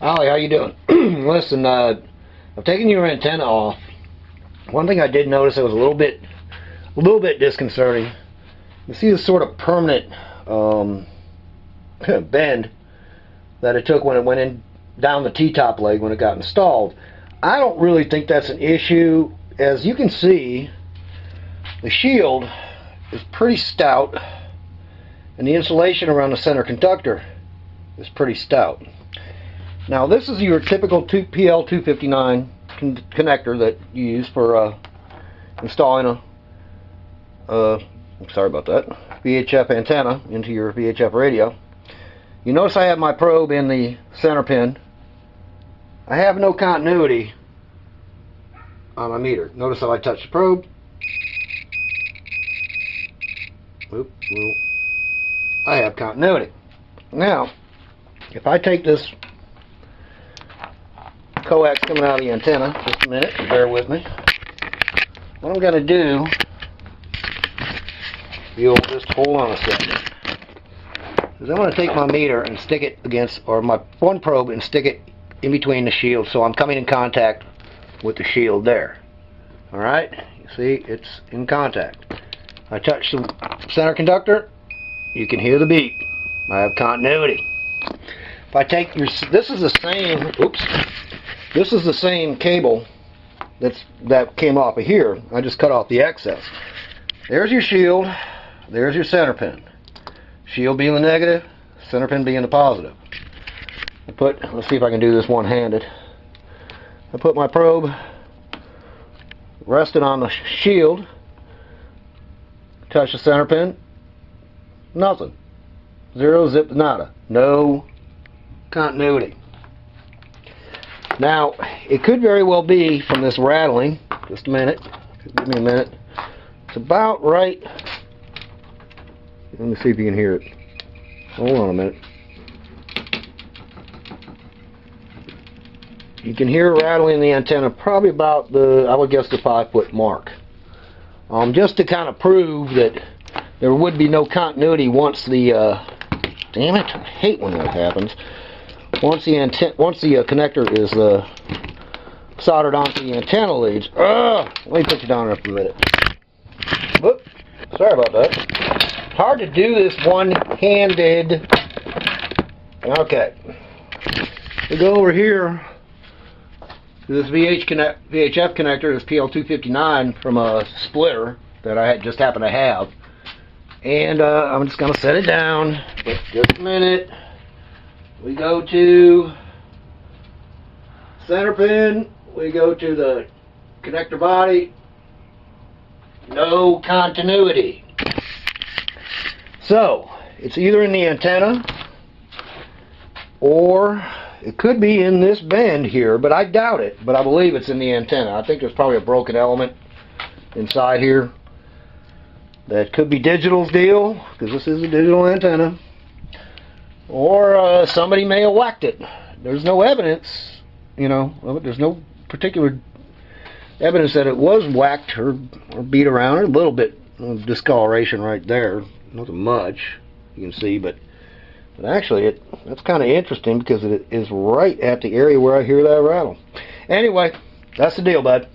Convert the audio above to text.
Ollie, how you doing? Listen, I've taken your antenna off. One thing I did notice that was a little bit disconcerting. You see this sort of permanent bend that it took when it went in down the T-top leg when it got installed. I don't really think that's an issue. As you can see, the shield is pretty stout, and the insulation around the center conductor is pretty stout. Now, this is your typical PL259 connector that you use for installing sorry about that, VHF antenna into your VHF radio. You notice I have my probe in the center pin. I have no continuity on my meter. Notice how I touch the probe. Oop, well, I have continuity. Now, if I take this coax coming out of the antenna, just a minute, bear with me. What I'm going to do, you'll just hold on a second, is I'm going to take my meter and stick it against, or my one probe, and stick it in between the shield, so I'm coming in contact with the shield there. Alright, you see it's in contact. I touch the center conductor, you can hear the beep. I have continuity. If I take your, this is the same cable that came off of here. I just cut off the excess. There's your shield, there's your center pin. Shield being the negative, center pin being the positive. Let's see if I can do this one-handed. I put my probe rested on the shield, touch the center pin, nothing. Zero, zip, nada. No continuity. Now, it could very well be from this rattling. Just a minute. Give me a minute. It's about right. Let me see if you can hear it. Hold on a minute. You can hear it rattling in the antenna probably about I would guess the 5-foot mark. Just to kind of prove that there would be no continuity once the, damn it, I hate when that happens. Once the connector is soldered onto the antenna leads. Let me put you down there for a minute. Whoop, sorry about that. Hard to do this one-handed. Okay. We go over here to this VHF connector, this PL259 from a splitter that I just happen to have. And I'm just going to set it down. But just a minute. We go to center pin. We go to the connector body. No continuity. So, it's either in the antenna or it could be in this bend here, but I doubt it. But I believe it's in the antenna. I think there's probably a broken element inside here. That could be Digital's deal, because this is a digital antenna. Or somebody may have whacked it. There's no evidence, there's no particular evidence that it was whacked or beat around. A little bit of discoloration right there. Nothing much, you can see, but actually that's kind of interesting because it is right at the area where I hear that rattle. Anyway, that's the deal, bud.